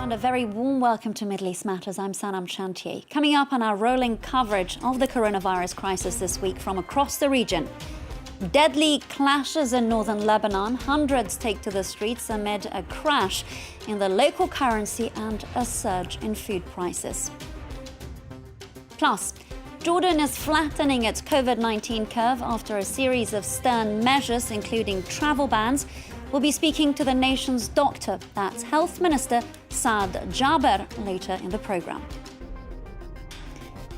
And a very warm welcome to Middle East Matters. I'm Sanam Chantier. Coming up on our rolling coverage of the coronavirus crisis this week from across the region. Deadly clashes in northern Lebanon. Hundreds take to the streets amid a crash in the local currency and a surge in food prices. Plus, Jordan is flattening its Covid-19 curve after a series of stern measures, including travel bans. We'll be speaking to the nation's doctor, that's Health Minister Saad Jaber, later in the programme.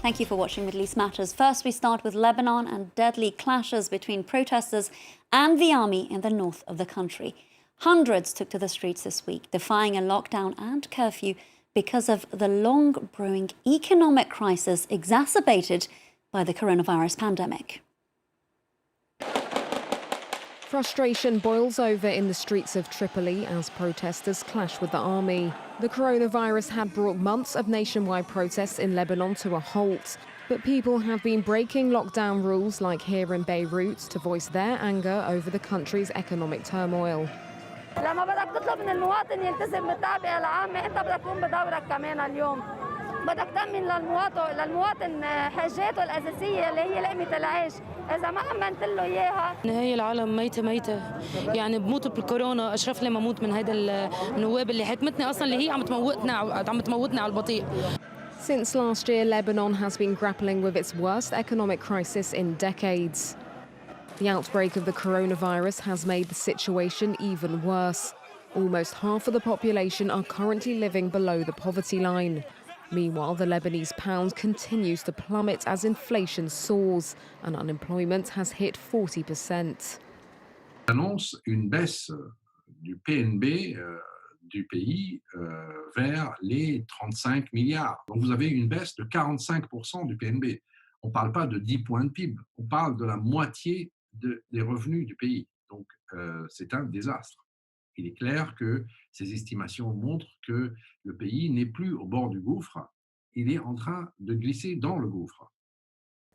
Thank you for watching Middle East Matters. First, we start with Lebanon and deadly clashes between protesters and the army in the north of the country. Hundreds took to the streets this week, defying a lockdown and curfew because of the long-brewing economic crisis exacerbated by the coronavirus pandemic. Frustration boils over in the streets of Tripoli as protesters clash with the army. The coronavirus had brought months of nationwide protests in Lebanon to a halt, but people have been breaking lockdown rules like here in Beirut to voice their anger over the country's economic turmoil. لما بدك تطلب من المواطن يلتزم بالتعبئة العامة أنت بدك تقوم بدورك كمان اليوم. بدك تأمن للمواطن حاجاته الأساسية اللي هي لقمة العيش. إذا ما أمنت له إياها. هي العالم ميتة يعني بموت بالكورونا أشرف لي ما أموت من هيدا النواب اللي حكمتني أصلا اللي هي عم تموتنا على البطيء. Since last year, Lebanon has been grappling with its worst economic crisis in decades. The outbreak of the coronavirus has made the situation even worse. Almost half of the population are currently living below the poverty line. Meanwhile, the Lebanese pound continues to plummet as inflation soars and unemployment has hit 40%. Annonce une baisse du PNB du pays vers les 35 milliards. Donc vous avez une baisse de 45% du PNB. On ne parle pas de 10 points de PIB, on parle de la moitié des revenus du pays. Donc c'est un désastre. Il est clair que ces estimations montrent que le pays n'est plus au bord du gouffre, il est en train de glisser dans le gouffre.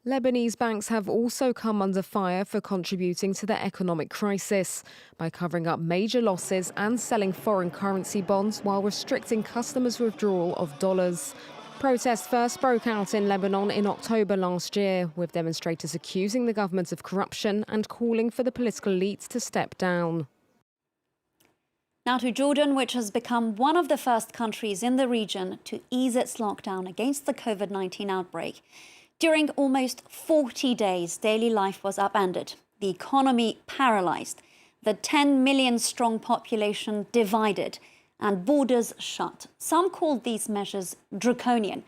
Lebanese banks have also come under fire for contributing to the economic crisis by covering up major losses and selling foreign currency bonds while restricting customers' withdrawal of dollars. Protests first broke out in Lebanon in October last year, with demonstrators accusing the government of corruption and calling for the political elites to step down. Now to Jordan, which has become one of the first countries in the region to ease its lockdown against the COVID-19 outbreak. During almost 40 days, daily life was upended, the economy paralysed, the 10 million strong population divided, and borders shut. Some called these measures draconian.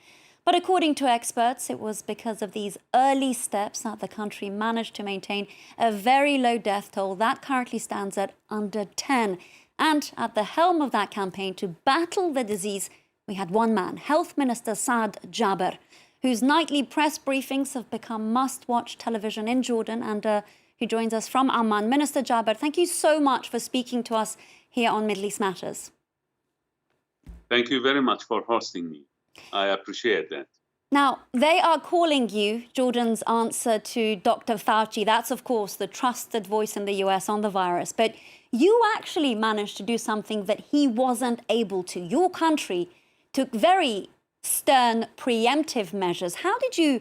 But according to experts, it was because of these early steps that the country managed to maintain a very low death toll that currently stands at under 10. And at the helm of that campaign to battle the disease, we had one man, Health Minister Saad Jaber, whose nightly press briefings have become must-watch television in Jordan and who joins us from Amman. Minister Jaber, thank you so much for speaking to us here on Middle East Matters. Thank you very much for hosting me. I appreciate that. Now, they are calling you Jordan's answer to Dr. Fauci. That's, of course, the trusted voice in the US on the virus. But you actually managed to do something that he wasn't able to. Your country took very stern preemptive measures. How did you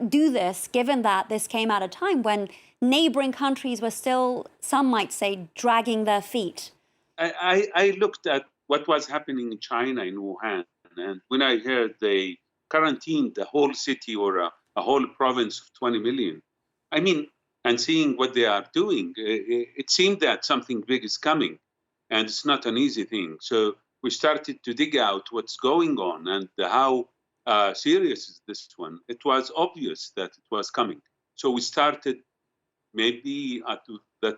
do this, given that this came at a time when neighboring countries were still, some might say, dragging their feet? I looked at what was happening in China, in Wuhan, and when I heard they quarantined the whole city or a whole province of 20 million, I mean, and seeing what they are doing, it seemed that something big is coming, and it's not an easy thing. So we started to dig out what's going on and how serious is this one. It was obvious that it was coming. So we started maybe at the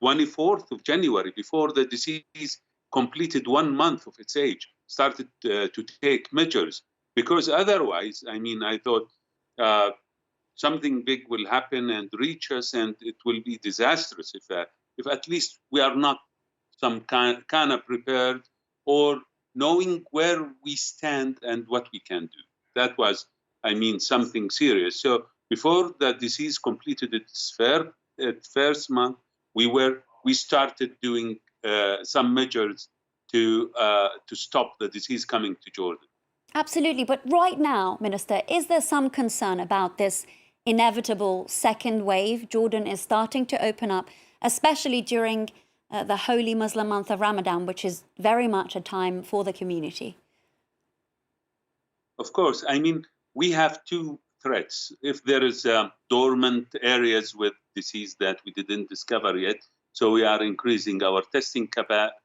24th of January, before the disease completed 1 month of its age, started to take measures. Because otherwise, I mean, I thought something big will happen and reach us, and it will be disastrous if at least we are not some kind of prepared or knowing where we stand and what we can do. That was, I mean, something serious. So before the disease completed its first month, we started doing some measures to stop the disease coming to Jordan. Absolutely. But right now, Minister, is there some concern about this inevitable second wave? Jordan is starting to open up, especially during the holy Muslim month of Ramadan, which is very much a time for the community. Of course. I mean, we have two threats. If there is dormant areas with disease that we didn't discover yet, so we are increasing our testing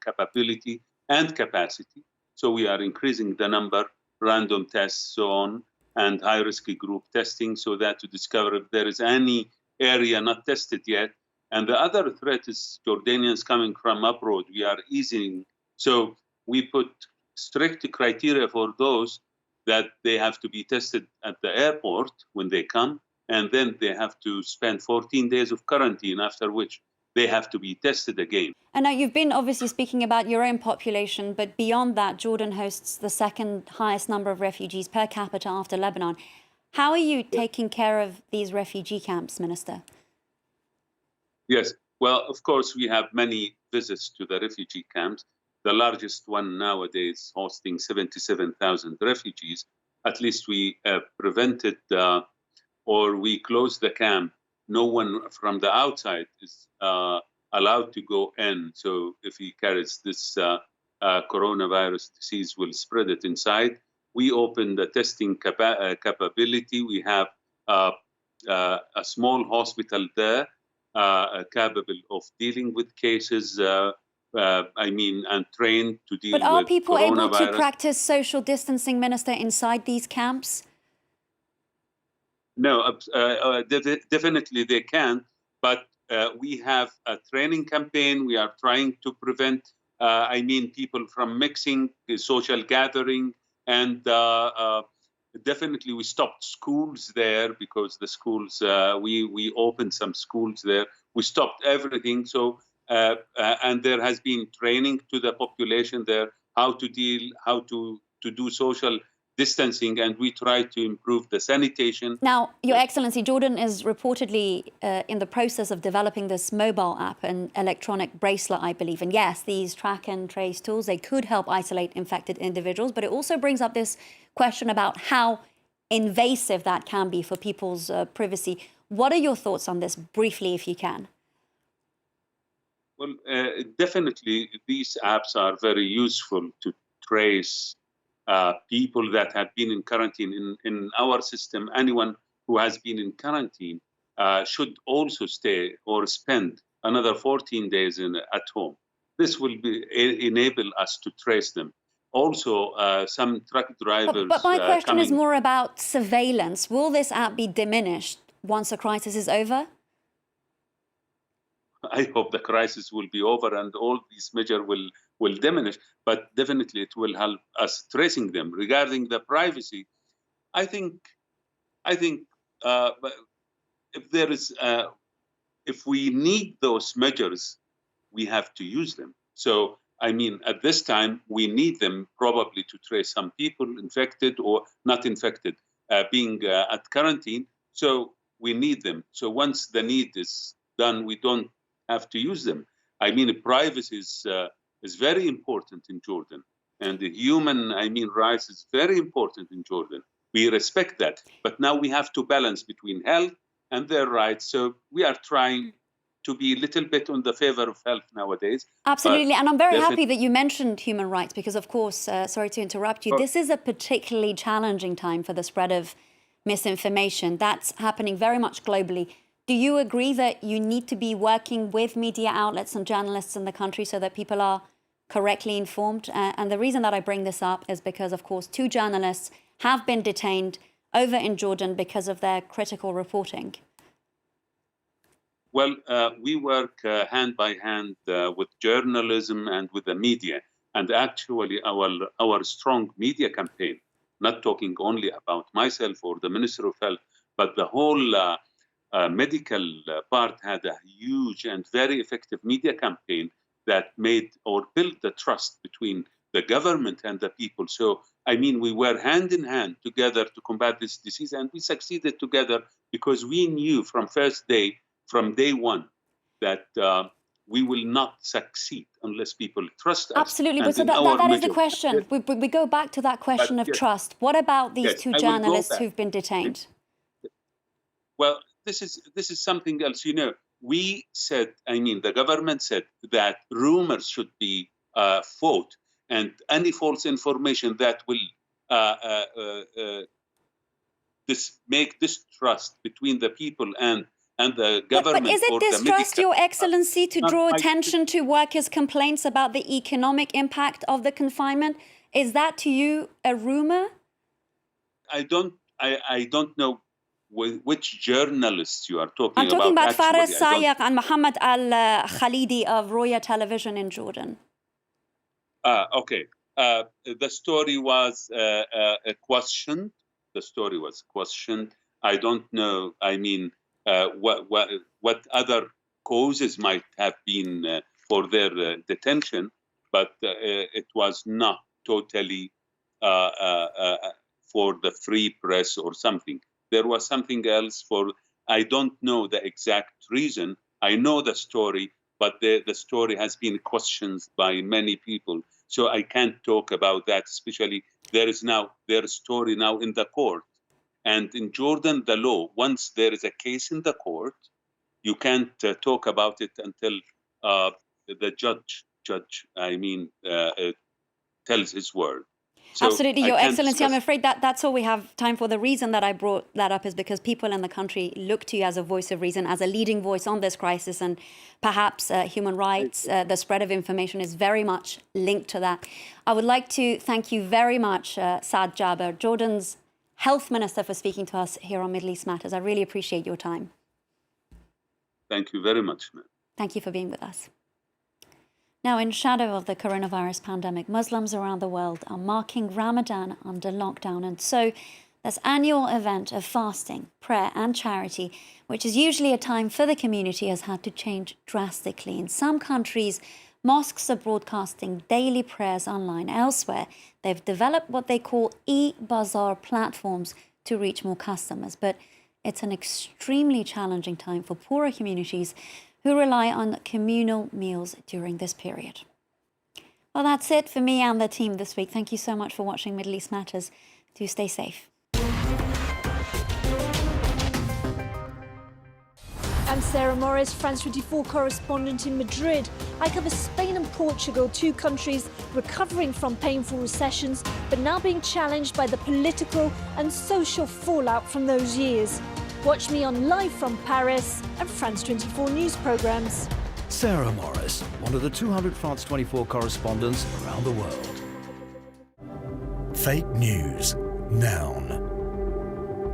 capability and capacity. So we are increasing the number, random tests, so on, and high-risk group testing, so that to discover if there is any area not tested yet. And the other threat is Jordanians coming from abroad. We are easing. So we put strict criteria for those that they have to be tested at the airport when they come, and then they have to spend 14 days of quarantine, after which they have to be tested again. And now you've been obviously speaking about your own population, but beyond that, Jordan hosts the second highest number of refugees per capita after Lebanon. How are you taking care of these refugee camps, Minister? Yes, well, of course, we have many visits to the refugee camps. The largest one nowadays hosting 77,000 refugees. At least we prevented or we closed the camp. No one from the outside is allowed to go in. So if he carries this coronavirus disease, will spread it inside. We opened the testing capability. We have a small hospital there capable of dealing with cases, and trained to deal with coronavirus. But are people able to practice social distancing, Minister, inside these camps? No, definitely they can. But we have a training campaign. We are trying to prevent, people from mixing, social gathering. And definitely we stopped schools there because the schools, we opened some schools there. We stopped everything. So, and there has been training to the population there, how to deal, how to do social distancing, and we try to improve the sanitation. Now, Your Excellency, Jordan is reportedly in the process of developing this mobile app, an electronic bracelet, I believe. And yes, these track and trace tools, they could help isolate infected individuals, but it also brings up this question about how invasive that can be for people's privacy. What are your thoughts on this, briefly, if you can? Well, definitely these apps are very useful to trace people that have been in quarantine. In our system, anyone who has been in quarantine should also stay or spend another 14 days at home. This will enable us to trace them. Also, some truck drivers... But my question is more about surveillance. Will this app be diminished once the crisis is over? I hope the crisis will be over and all these measures will diminish, but definitely it will help us tracing them. Regarding the privacy, I think if we need those measures, we have to use them. So, at this time, we need them probably to trace some people infected or not infected being at quarantine. So we need them. So once the need is done, we don't have to use them. Privacy is very important in Jordan, and the human rights is very important in Jordan. We respect that, but now we have to balance between health and their rights. So we are trying to be a little bit on the favor of health nowadays. Absolutely, and I'm very happy that you mentioned human rights because, of course, sorry to interrupt you, this is a particularly challenging time for the spread of misinformation. That's happening very much globally. Do you agree that you need to be working with media outlets and journalists in the country so that people are correctly informed? And the reason that I bring this up is because, of course, 2 journalists have been detained over in Jordan because of their critical reporting. Well, we work hand by hand with journalism and with the media. And actually, our strong media campaign, not talking only about myself or the Minister of Health, but the whole medical part had a huge and very effective media campaign that made or built the trust between the government and the people. So, we were hand in hand together to combat this disease, and we succeeded together because we knew from day one that we will not succeed unless people trust us. Absolutely, but so that is the question. We go back to that question of trust. What about these two journalists who've been detained? Well, this is something else. You know, we said, I mean, the government said that rumors should be fought, and any false information that will make distrust between the people and the government. But is it distrust, Your Excellency, to draw attention to workers' complaints about the economic impact of the confinement? Is that to you a rumor? I don't know which journalists you are talking about. I'm talking about Faris Sayaq and Mohammed Al-Khalidi of Roya Television in Jordan. Okay. The story was questioned. The story was questioned. I don't know. I mean, what other causes might have been for their detention, but it was not totally for the free press or something. There was something else for, I don't know the exact reason. I know the story, but the story has been questioned by many people. So I can't talk about that, especially there is now their story now in the court. And in Jordan, the law, once there is a case in the court, you can't talk about it until the judge, tells his word. So absolutely, Your Excellency, I'm afraid that's all we have time for. The reason that I brought that up is because people in the country look to you as a voice of reason, as a leading voice on this crisis, and perhaps human rights, the spread of information is very much linked to that. I would like to thank you very much, Saud Jabbar, Jordan's Health Minister, for speaking to us here on Middle East Matters. I really appreciate your time. Thank you very much, ma'am. Thank you for being with us. Now, in shadow of the coronavirus pandemic, Muslims around the world are marking Ramadan under lockdown. And so this annual event of fasting, prayer and charity, which is usually a time for the community, has had to change drastically. In some countries, mosques are broadcasting daily prayers online. Elsewhere, they've developed what they call e-bazaar platforms to reach more customers. But it's an extremely challenging time for poorer communities who rely on communal meals during this period. Well, that's it for me and the team this week. Thank you so much for watching Middle East Matters. Do stay safe. I'm Sarah Morris, France 24 correspondent in Madrid. I cover Spain and Portugal, two countries recovering from painful recessions, but now being challenged by the political and social fallout from those years. Watch me on Live from Paris and France 24 news programmes. Sarah Morris, one of the 200 France 24 correspondents around the world. Fake news. Noun.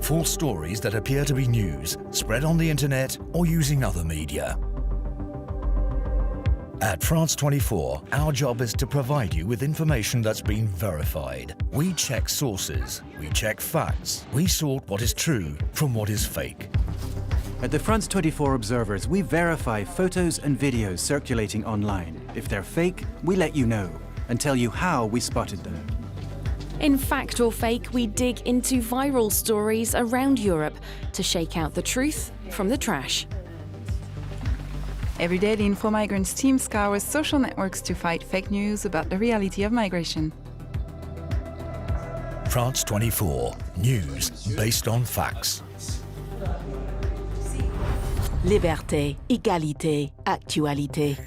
False stories that appear to be news, spread on the internet or using other media. At France 24, our job is to provide you with information that's been verified. We check sources, we check facts, we sort what is true from what is fake. At the France 24 Observers, we verify photos and videos circulating online. If they're fake, we let you know and tell you how we spotted them. In Fact or Fake, we dig into viral stories around Europe to shake out the truth from the trash. Every day, the Info Migrants team scours social networks to fight fake news about the reality of migration. France 24, news based on facts. Liberté, égalité, actualité.